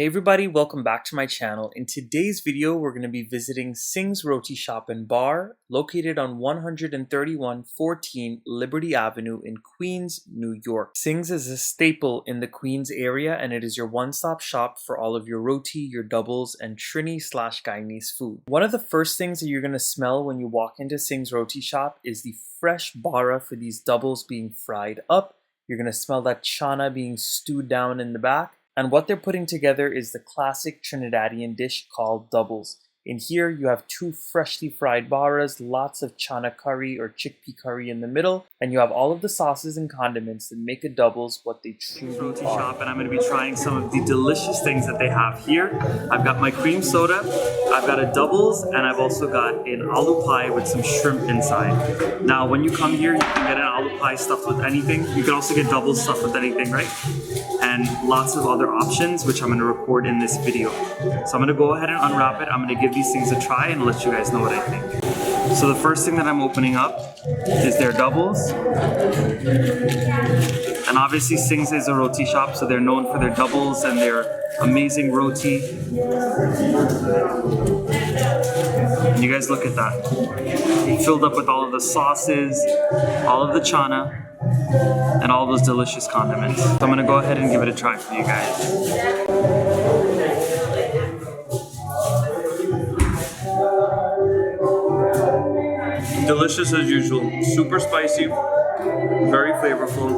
Hey everybody, welcome back to my channel. In today's video, we're going to be visiting Singh's Roti Shop and Bar, located on 13114 Liberty Avenue in Queens, New York. Singh's is a staple in the Queens area, and it is your one-stop shop for all of your roti, your doubles, and Trini/Guyanese food. One of the first things that you're going to smell when you walk into Singh's Roti Shop is the fresh bara for these doubles being fried up. You're going to smell that chana being stewed down in the back. And what they're putting together is the classic Trinidadian dish called doubles. In here, you have two freshly fried baras, lots of chana curry or chickpea curry in the middle, and you have all of the sauces and condiments that make a doubles what they truly are. Roti shop, and I'm going to be trying some of the delicious things that they have here. I've got my cream soda, I've got a doubles, and I've also got an aloo pie with some shrimp inside. Now, when you come here, you can get an aloo pie stuffed with anything. You can also get doubles stuffed with anything, right? And lots of other options, which I'm going to record in this video. So I'm going to go ahead and unwrap it. I'm going to give these things a try and let you guys know what I think. So the first thing that I'm opening up is their doubles. And obviously Singh's is a roti shop, so they're known for their doubles and their amazing roti. And you guys look at that. Filled up with all of the sauces, all of the chana, and all those delicious condiments. So I'm gonna go ahead and give it a try for you guys. Delicious as usual, super spicy, very flavorful.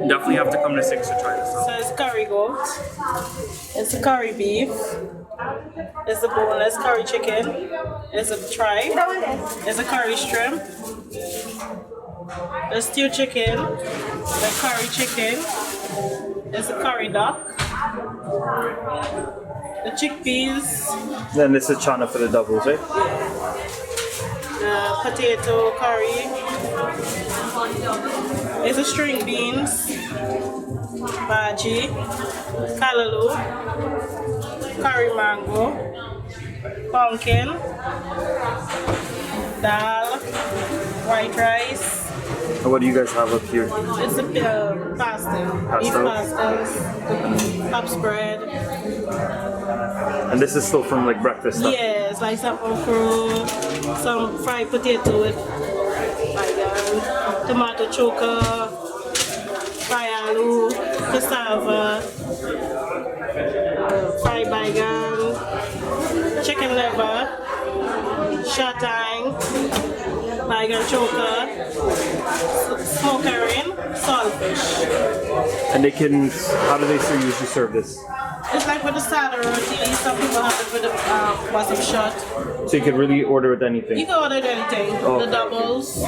Definitely have to come to Singh's to try this out. So it's curry goat, it's a curry beef, it's a boneless curry chicken, it's a tripe, it's a curry shrimp, the stewed chicken, the curry chicken, it's a curry duck, the chickpeas. Then this is chana for the doubles, right? Potato curry, it's a string beans, bhaji, kalaloo, curry mango, pumpkin, dal, white rice. And what do you guys have up here? It's a pasta, beef pastas, pap spread. And this is still from like breakfast stuff? Yes, like some okra, some fried potato with tomato choker, fried aloo, cassava, fried baigan, chicken liver, shatang, baigan choker, smoked herring, saltfish. And they can, how do they usually serve this? It's like with the salad roti. Some people have it with the bottom shot. So you can really order with anything? You can order anything. Oh, the doubles.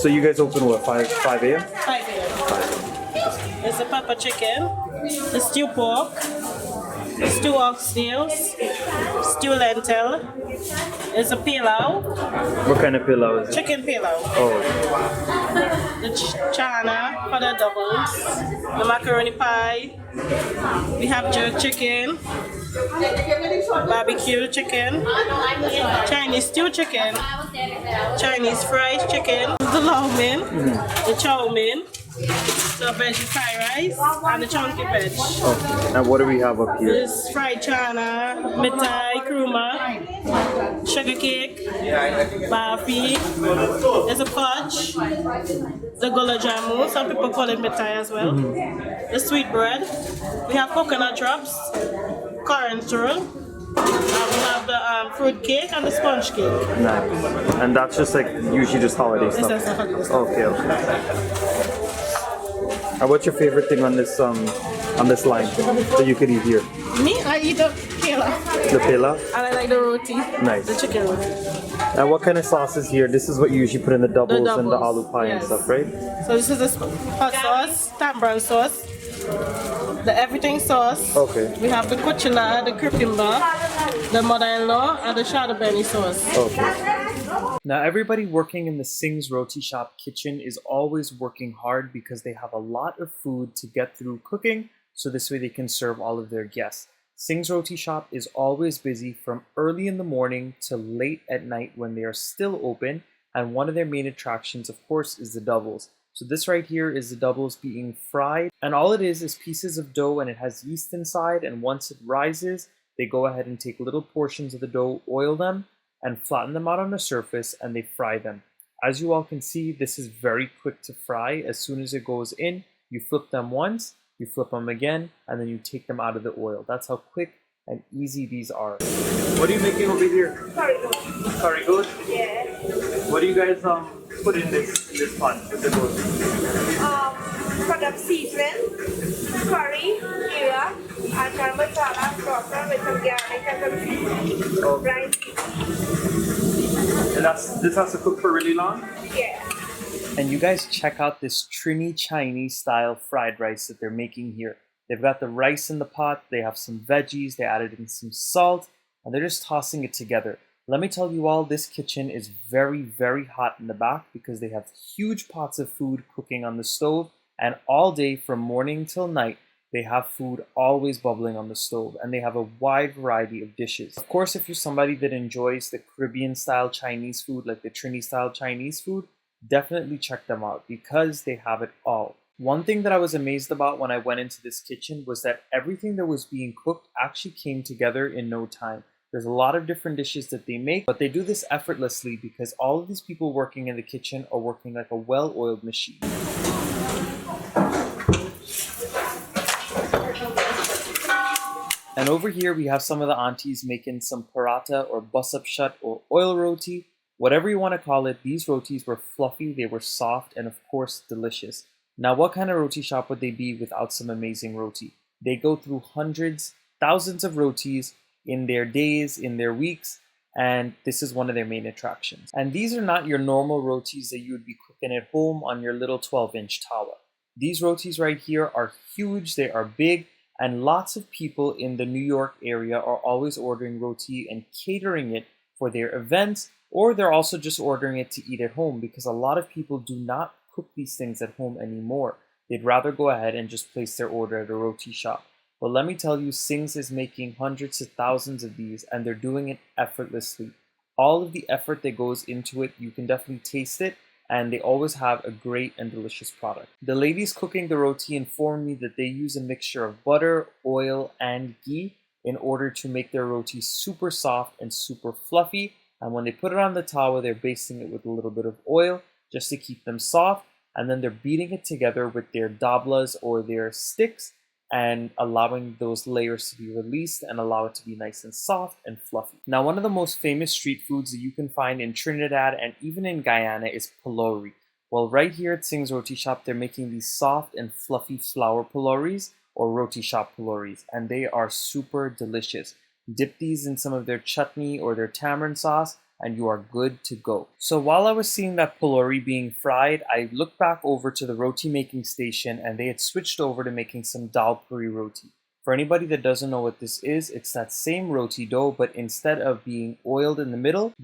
So you guys open what, 5 a.m.? 5 a.m. It's a pepper chicken, the stew pork, stew oxtails, stew lentil. It's a pilau. What kind of pilau is it? Chicken pilau. Oh. The chana for the doubles. The macaroni pie. We have jerk chicken. Barbecue chicken. Chinese stew chicken. Chinese fried chicken. The lau mein. The chow mein. The veggie fried rice and the chunky veg. Okay. And what do we have up here? This fried chana, mithai, kurma, sugar cake, barfi, there's a fudge, the gulab jamun, some people call it mithai as well, the sweet bread, we have coconut drops, currant roll, we have the fruit cake and the sponge cake. Nice. And that's just like usually just holiday stuff? This is the holiday stuff. Okay, okay. And what's your favorite thing on this line that you could eat here? Me, I eat the kela. The pela? And I like the roti. Nice. The chicken roti. And what kind of sauce is here? This is what you usually put in the doubles and the aloo pie and stuff, right? So this is the hot sauce, tambran sauce, the everything sauce. Okay. We have the kuchila, the kripimba, the mother-in-law, and the shadabeni sauce. Okay. Now everybody working in the Singh's Roti Shop kitchen is always working hard because they have a lot of food to get through cooking, so this way they can serve all of their guests. Singh's Roti Shop is always busy from early in the morning to late at night when they are still open, and one of their main attractions, of course, is the doubles. So this right here is the doubles being fried, and all it is pieces of dough, and it has yeast inside, and once it rises, they go ahead and take little portions of the dough, oil them, and flatten them out on the surface, and they fry them. As you all can see, this is very quick to fry. As soon as it goes in, you flip them once, you flip them again, and then you take them out of the oil. That's how quick and easy these are. What are you making over here? Curry goat. Curry goat? Yeah. What do you guys put in this pot with the goat? For the seasoning, curry, jeera, and garam masala, water with some garlic and some rice. And this has to cook for really long? Yeah. And you guys check out this Trini Chinese style fried rice that they're making here. They've got the rice in the pot, they have some veggies, they added in some salt, and they're just tossing it together. Let me tell you all, this kitchen is very, very hot in the back because they have huge pots of food cooking on the stove, and all day from morning till night, they have food always bubbling on the stove, and they have a wide variety of dishes. Of course, if you're somebody that enjoys the Caribbean style Chinese food, like the Trini style Chinese food, definitely check them out because they have it all. One thing that I was amazed about when I went into this kitchen was that everything that was being cooked actually came together in no time. There's a lot of different dishes that they make, but they do this effortlessly because all of these people working in the kitchen are working like a well-oiled machine. And over here we have some of the aunties making some paratha or bus-up-shut or oil roti. Whatever you want to call it, these rotis were fluffy, they were soft, and of course delicious. Now, what kind of roti shop would they be without some amazing roti? They go through hundreds, thousands of rotis in their days, in their weeks, and this is one of their main attractions. And these are not your normal rotis that you would be cooking at home on your little 12-inch tawa. These rotis right here are huge, they are big, and lots of people in the New York area are always ordering roti and catering it for their events, or they're also just ordering it to eat at home because a lot of people do not cook these things at home anymore. They'd rather go ahead and just place their order at a roti shop. But let me tell you, Singh's is making hundreds to thousands of these, and they're doing it effortlessly. All of the effort that goes into it, you can definitely taste it, and they always have a great and delicious product. The ladies cooking the roti informed me that they use a mixture of butter, oil, and ghee in order to make their roti super soft and super fluffy. And when they put it on the tawa, they're basting it with a little bit of oil just to keep them soft, and then they're beating it together with their dablas or their sticks and allowing those layers to be released and allow it to be nice and soft and fluffy. Now, one of the most famous street foods that you can find in Trinidad and even in Guyana is pulori. Well, right here at Singh's Roti Shop, they're making these soft and fluffy flour puloris or roti shop puloris, and they are super delicious. Dip these in some of their chutney or their tamarind sauce, and you are good to go. So while I was seeing that pulori being fried, I looked back over to the roti making station, and they had switched over to making some dal puri roti. For anybody that doesn't know what this is, it's that same roti dough, but instead of being oiled in the middle,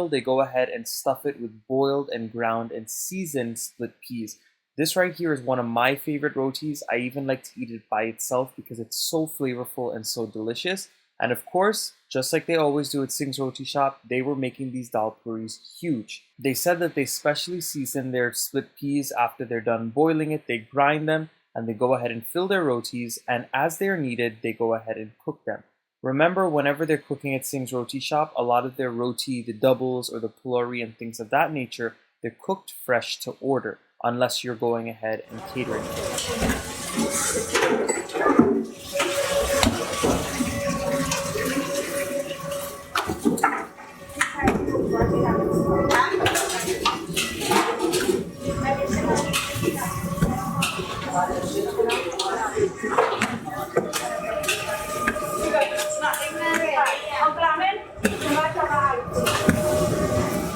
they go ahead and stuff it with boiled and ground and seasoned split peas. This right here is one of my favorite rotis. I even like to eat it by itself because it's so flavorful and so delicious. And of course, just like they always do at Singh's Roti Shop, they were making these dal puris huge. They said that they specially season their split peas after they're done boiling it. They grind them and they go ahead and fill their rotis, and as they're needed, they go ahead and cook them. Remember, whenever they're cooking at Singh's Roti Shop, a lot of their roti, the doubles or the pulori and things of that nature, they're cooked fresh to order, unless you're going ahead and catering it.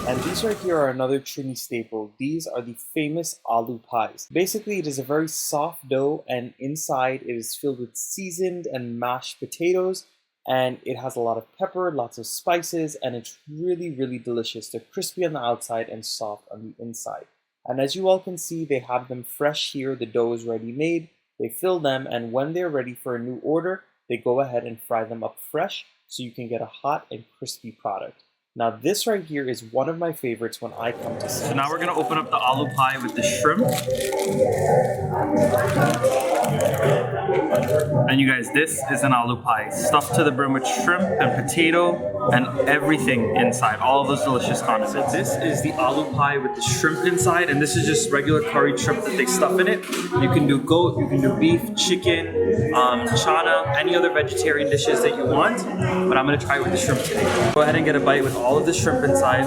And these right here are another Trini staple. These are the famous aloo pies. Basically, it is a very soft dough, and inside it is filled with seasoned and mashed potatoes, and it has a lot of pepper, lots of spices, and it's really, really delicious. They're crispy on the outside and soft on the inside. And as you all can see, they have them fresh here. The dough is ready made. They fill them, and when they're ready for a new order, they go ahead and fry them up fresh so you can get a hot and crispy product. Now this right here is one of my favorites when I come to Singh. So now we're gonna open up the aloo pie with the shrimp. And you guys, this is an aloo pie, stuffed to the brim with shrimp and potato and everything inside, all of those delicious condiments. So this is the aloo pie with the shrimp inside, and this is just regular curried shrimp that they stuff in it. You can do goat, you can do beef, chicken, chana, any other vegetarian dishes that you want, but I'm gonna try it with the shrimp today. Go ahead and get a bite with all of the shrimp inside.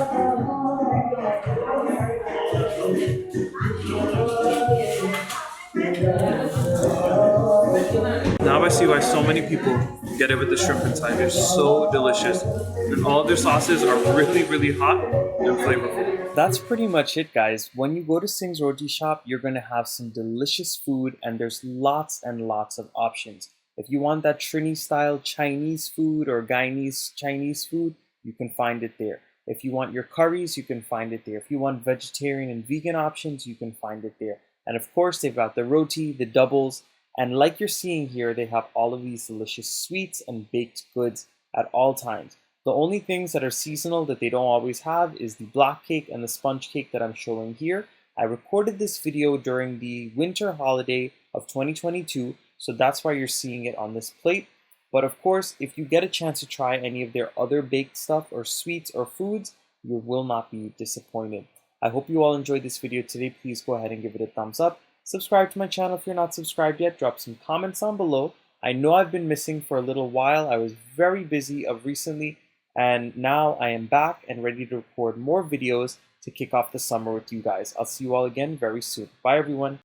Now I see why so many people get it with the shrimp inside. They're so delicious. And all of their sauces are really, really hot and flavorful. That's pretty much it, guys. When you go to Singh's Roti shop, you're going to have some delicious food, and there's lots and lots of options. If you want that Trini style Chinese food or Guyanese Chinese food, you can find it there. If you want your curries, you can find it there. If you want vegetarian and vegan options, you can find it there. And of course, they've got the roti, the doubles, and like you're seeing here, they have all of these delicious sweets and baked goods at all times. The only things that are seasonal that they don't always have is the block cake and the sponge cake that I'm showing here. I recorded this video during the winter holiday of 2022, so that's why you're seeing it on this plate. But of course, if you get a chance to try any of their other baked stuff or sweets or foods, you will not be disappointed. I hope you all enjoyed this video today. Please go ahead and give it a thumbs up. Subscribe to my channel if you're not subscribed yet. Drop some comments down below. I know I've been missing for a little while. I was very busy recently, and now I am back and ready to record more videos to kick off the summer with you guys. I'll see you all again very soon. Bye, everyone.